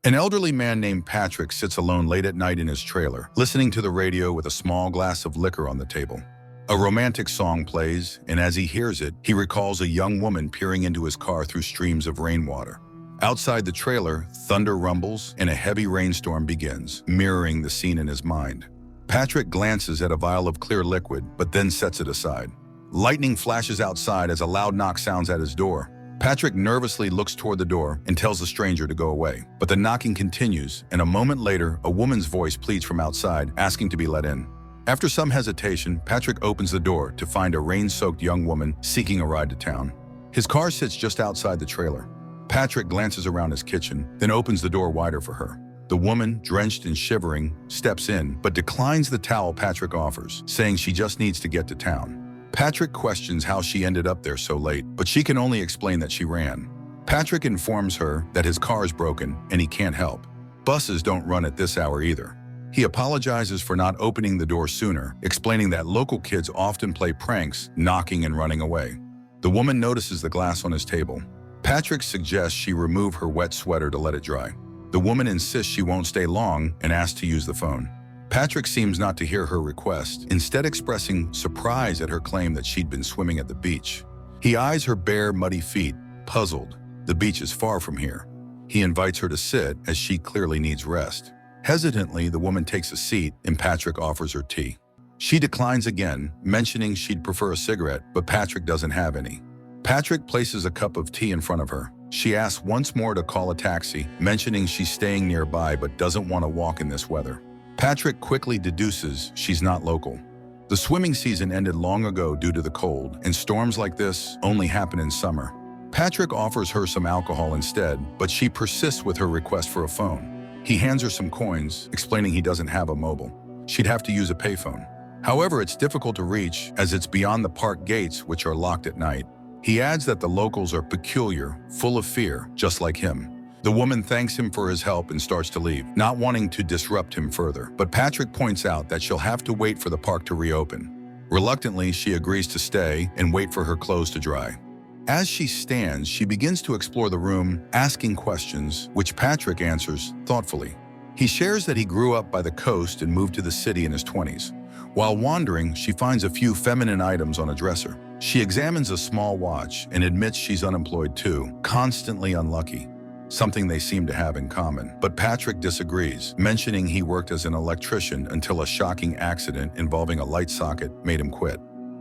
An elderly man named Patrick sits alone late at night in his trailer, listening to the radio with a small glass of liquor on the table. A romantic song plays, and as he hears it, he recalls a young woman peering into his car through streams of rainwater. Outside the trailer, thunder rumbles and a heavy rainstorm begins, mirroring the scene in his mind. Patrick glances at a vial of clear liquid, but then sets it aside. Lightning flashes outside as a loud knock sounds at his door. Patrick nervously looks toward the door and tells the stranger to go away. But the knocking continues, and a moment later, a woman's voice pleads from outside, asking to be let in. After some hesitation, Patrick opens the door to find a rain-soaked young woman seeking a ride to town. His car sits just outside the trailer. Patrick glances around his kitchen, then opens the door wider for her. The woman, drenched and shivering, steps in, but declines the towel Patrick offers, saying she just needs to get to town. Patrick questions how she ended up there so late, but she can only explain that she ran. Patrick informs her that his car is broken and he can't help. Buses don't run at this hour either. He apologizes for not opening the door sooner, explaining that local kids often play pranks, knocking and running away. The woman notices the glass on his table. Patrick suggests she remove her wet sweater to let it dry. The woman insists she won't stay long and asks to use the phone. Patrick seems not to hear her request, instead expressing surprise at her claim that she'd been swimming at the beach. He eyes her bare, muddy feet, puzzled. The beach is far from here. He invites her to sit, as she clearly needs rest. Hesitantly, the woman takes a seat and Patrick offers her tea. She declines again, mentioning she'd prefer a cigarette, but Patrick doesn't have any. Patrick places a cup of tea in front of her. She asks once more to call a taxi, mentioning she's staying nearby but doesn't want to walk in this weather. Patrick quickly deduces she's not local. The swimming season ended long ago due to the cold, and storms like this only happen in summer. Patrick offers her some alcohol instead, but she persists with her request for a phone. He hands her some coins, explaining he doesn't have a mobile. She'd have to use a payphone. However, it's difficult to reach as it's beyond the park gates, which are locked at night. He adds that the locals are peculiar, full of fear, just like him. The woman thanks him for his help and starts to leave, not wanting to disrupt him further. But Patrick points out that she'll have to wait for the park to reopen. Reluctantly, she agrees to stay and wait for her clothes to dry. As she stands, she begins to explore the room, asking questions, which Patrick answers thoughtfully. He shares that he grew up by the coast and moved to the city in his 20s. While wandering, she finds a few feminine items on a dresser. She examines a small watch and admits she's unemployed too, constantly unlucky. Something they seem to have in common. But Patrick disagrees, mentioning he worked as an electrician until a shocking accident involving a light socket made him quit.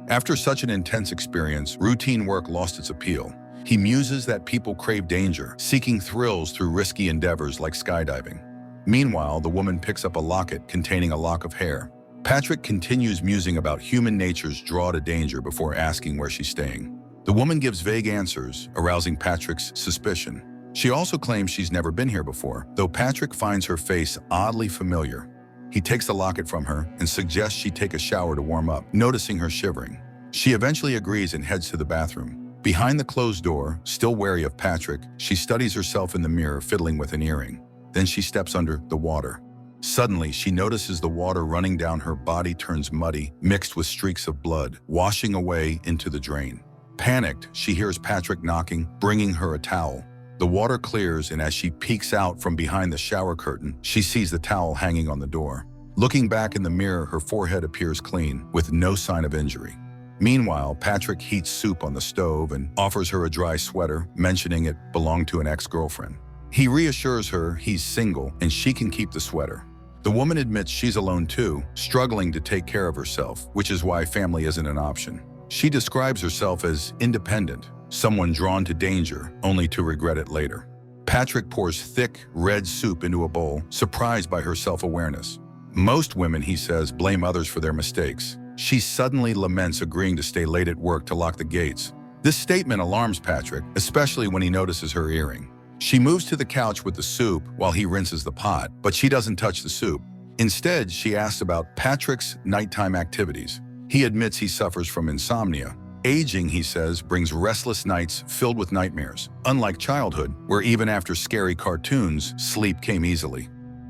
After such an intense experience, routine work lost its appeal. He muses that people crave danger, seeking thrills through risky endeavors like skydiving. Meanwhile, the woman picks up a locket containing a lock of hair. Patrick continues musing about human nature's draw to danger before asking where she's staying. The woman gives vague answers, arousing Patrick's suspicion. She also claims she's never been here before, though Patrick finds her face oddly familiar. He takes the locket from her and suggests she take a shower to warm up, noticing her shivering. She eventually agrees and heads to the bathroom. Behind the closed door, still wary of Patrick, she studies herself in the mirror, fiddling with an earring. Then she steps under the water. Suddenly, she notices the water running down her body turns muddy, mixed with streaks of blood, washing away into the drain. Panicked, she hears Patrick knocking, bringing her a towel. The water clears, and as she peeks out from behind the shower curtain, she sees the towel hanging on the door. Looking back in the mirror, her forehead appears clean, with no sign of injury. Meanwhile, Patrick heats soup on the stove and offers her a dry sweater, mentioning it belonged to an ex-girlfriend. He reassures her he's single and she can keep the sweater. The woman admits she's alone too, struggling to take care of herself, which is why family isn't an option. She describes herself as independent, someone drawn to danger, only to regret it later. Patrick pours thick, red soup into a bowl, surprised by her self-awareness. Most women, he says, blame others for their mistakes. She suddenly laments agreeing to stay late at work to lock the gates. This statement alarms Patrick, especially when he notices her earring. She moves to the couch with the soup while he rinses the pot, but she doesn't touch the soup. Instead, she asks about Patrick's nighttime activities. He admits he suffers from insomnia. Aging, he says, brings restless nights filled with nightmares, unlike childhood, where even after scary cartoons, sleep came easily.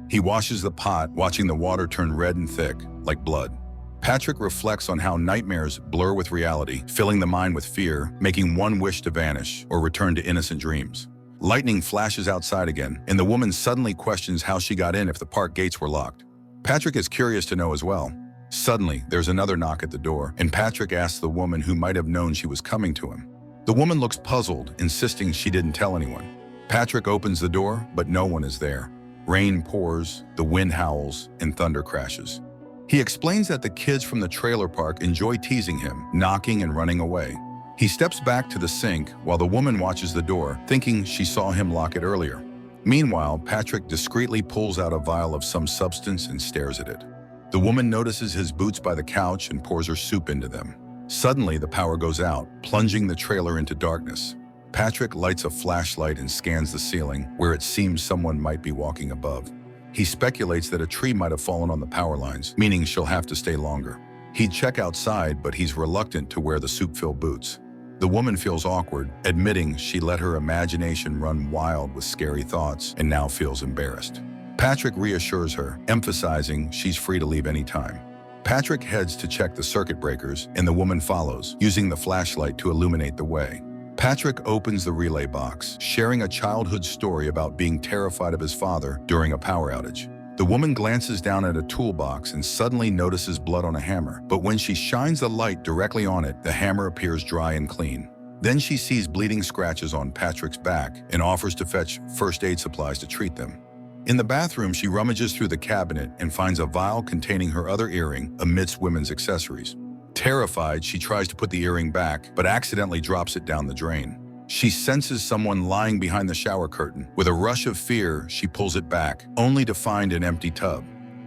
He washes the pot, watching the water turn red and thick, like blood. Patrick reflects on how nightmares blur with reality, filling the mind with fear, making one wish to vanish or return to innocent dreams. Lightning flashes outside again, and the woman suddenly questions how she got in if the park gates were locked. Patrick is curious to know as well. Suddenly, there's another knock at the door, and Patrick asks the woman who might have known she was coming to him. The woman looks puzzled, insisting she didn't tell anyone. Patrick opens the door, but no one is there. Rain pours, the wind howls, and thunder crashes. He explains that the kids from the trailer park enjoy teasing him, knocking and running away. He steps back to the sink while the woman watches the door, thinking she saw him lock it earlier. Meanwhile, Patrick discreetly pulls out a vial of some substance and stares at it. The woman notices his boots by the couch and pours her soup into them. Suddenly, the power goes out, plunging the trailer into darkness. Patrick lights a flashlight and scans the ceiling, where it seems someone might be walking above. He speculates that a tree might have fallen on the power lines, meaning she'll have to stay longer. He'd check outside, but he's reluctant to wear the soup-filled boots. The woman feels awkward, admitting she let her imagination run wild with scary thoughts and now feels embarrassed. Patrick reassures her, emphasizing she's free to leave anytime. Patrick heads to check the circuit breakers, and the woman follows, using the flashlight to illuminate the way. Patrick opens the relay box, sharing a childhood story about being terrified of his father during a power outage. The woman glances down at a toolbox and suddenly notices blood on a hammer, but when she shines the light directly on it, the hammer appears dry and clean. Then she sees bleeding scratches on Patrick's back and offers to fetch first aid supplies to treat them. In the bathroom, she rummages through the cabinet and finds a vial containing her other earring amidst women's accessories. Terrified, she tries to put the earring back, but accidentally drops it down the drain. She senses someone lying behind the shower curtain. With a rush of fear, she pulls it back, only to find an empty tub.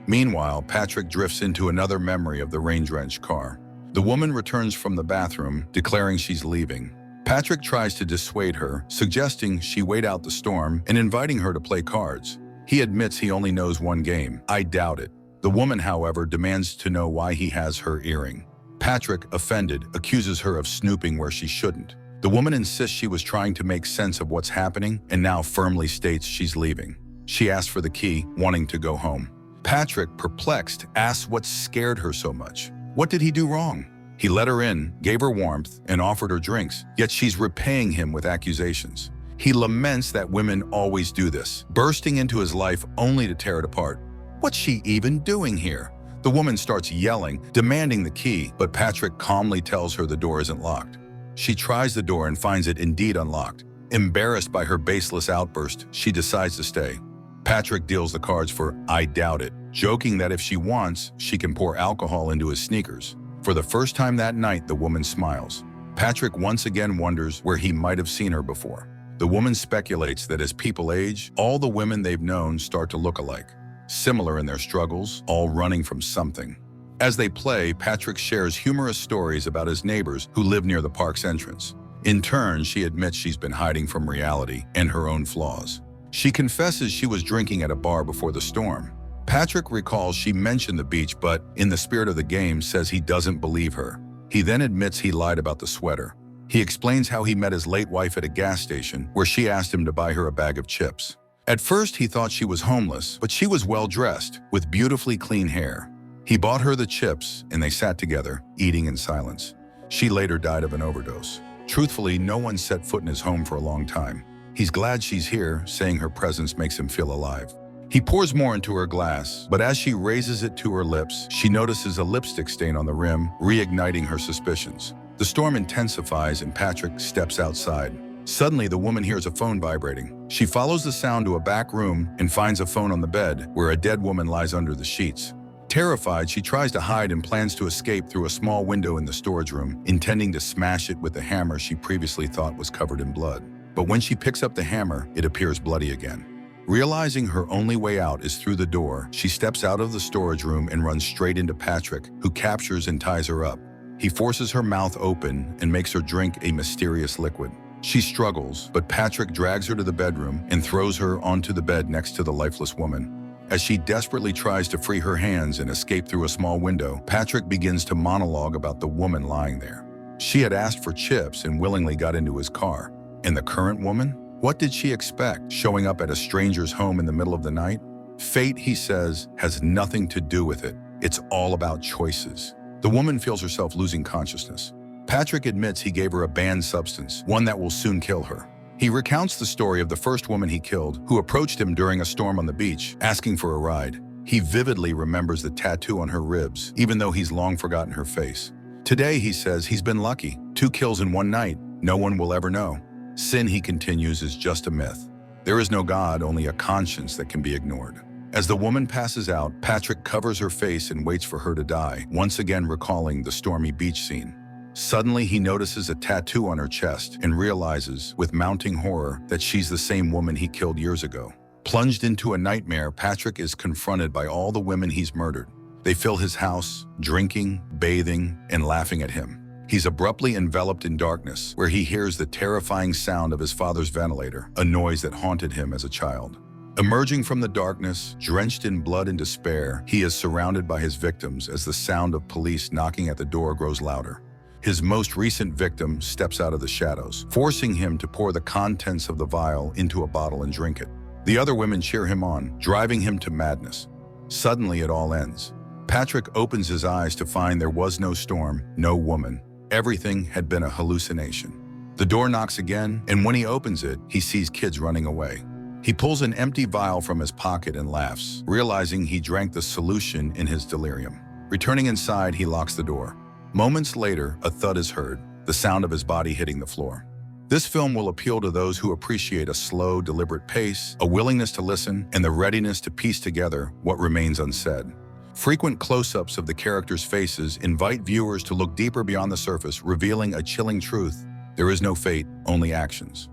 Meanwhile, Patrick drifts into another memory of the rain-drenched car. The woman returns from the bathroom, declaring she's leaving. Patrick tries to dissuade her, suggesting she wait out the storm and inviting her to play cards. He admits he only knows one game. I doubt it. The woman, however, demands to know why he has her earring. Patrick, offended, accuses her of snooping where she shouldn't. The woman insists she was trying to make sense of what's happening and now firmly states she's leaving. She asks for the key, wanting to go home. Patrick, perplexed, asks what scared her so much. What did he do wrong? He let her in, gave her warmth, and offered her drinks, yet she's repaying him with accusations. He laments that women always do this, bursting into his life only to tear it apart. What's she even doing here? The woman starts yelling, demanding the key, but Patrick calmly tells her the door isn't locked. She tries the door and finds it indeed unlocked. Embarrassed by her baseless outburst, she decides to stay. Patrick deals the cards for I doubt it, joking that if she wants, she can pour alcohol into his sneakers. For the first time that night, the woman smiles. Patrick once again wonders where he might have seen her before. The woman speculates that as people age, all the women they've known start to look alike. Similar in their struggles, all running from something. As they play, Patrick shares humorous stories about his neighbors who live near the park's entrance. In turn, she admits she's been hiding from reality and her own flaws. She confesses she was drinking at a bar before the storm. Patrick recalls she mentioned the beach, but in the spirit of the game says he doesn't believe her. He then admits he lied about the sweater. He explains how he met his late wife at a gas station where she asked him to buy her a bag of chips. At first, he thought she was homeless, but she was well-dressed, with beautifully clean hair. He bought her the chips, and they sat together, eating in silence. She later died of an overdose. Truthfully, no one set foot in his home for a long time. He's glad she's here, saying her presence makes him feel alive. He pours more into her glass, but as she raises it to her lips, she notices a lipstick stain on the rim, reigniting her suspicions. The storm intensifies, and Patrick steps outside. Suddenly, the woman hears a phone vibrating. She follows the sound to a back room and finds a phone on the bed, where a dead woman lies under the sheets. Terrified, she tries to hide and plans to escape through a small window in the storage room, intending to smash it with the hammer she previously thought was covered in blood. But when she picks up the hammer, it appears bloody again. Realizing her only way out is through the door, she steps out of the storage room and runs straight into Patrick, who captures and ties her up. He forces her mouth open and makes her drink a mysterious liquid. She struggles, but Patrick drags her to the bedroom and throws her onto the bed next to the lifeless woman. As she desperately tries to free her hands and escape through a small window, Patrick begins to monologue about the woman lying there. She had asked for chips and willingly got into his car. And the current woman? What did she expect, showing up at a stranger's home in the middle of the night? Fate, he says, has nothing to do with it. It's all about choices. The woman feels herself losing consciousness. Patrick admits he gave her a banned substance, one that will soon kill her. He recounts the story of the first woman he killed, who approached him during a storm on the beach, asking for a ride. He vividly remembers the tattoo on her ribs, even though he's long forgotten her face. Today, he says, he's been lucky. 2 kills in one night. No one will ever know. Sin, he continues, is just a myth. There is no God, only a conscience that can be ignored. As the woman passes out, Patrick covers her face and waits for her to die, once again recalling the stormy beach scene. Suddenly, he notices a tattoo on her chest and realizes, with mounting horror, that she's the same woman he killed years ago. Plunged into a nightmare, Patrick is confronted by all the women he's murdered. They fill his house, drinking, bathing, and laughing at him. He's abruptly enveloped in darkness, where he hears the terrifying sound of his father's ventilator, a noise that haunted him as a child. Emerging from the darkness, drenched in blood and despair, he is surrounded by his victims as the sound of police knocking at the door grows louder. His most recent victim steps out of the shadows, forcing him to pour the contents of the vial into a bottle and drink it. The other women cheer him on, driving him to madness. Suddenly, it all ends. Patrick opens his eyes to find there was no storm, no woman. Everything had been a hallucination. The door knocks again, and when he opens it, he sees kids running away. He pulls an empty vial from his pocket and laughs, realizing he drank the solution in his delirium. Returning inside, he locks the door. Moments later, a thud is heard, the sound of his body hitting the floor. This film will appeal to those who appreciate a slow, deliberate pace, a willingness to listen, and the readiness to piece together what remains unsaid. Frequent close-ups of the characters' faces invite viewers to look deeper beyond the surface, revealing a chilling truth: there is no fate, only actions.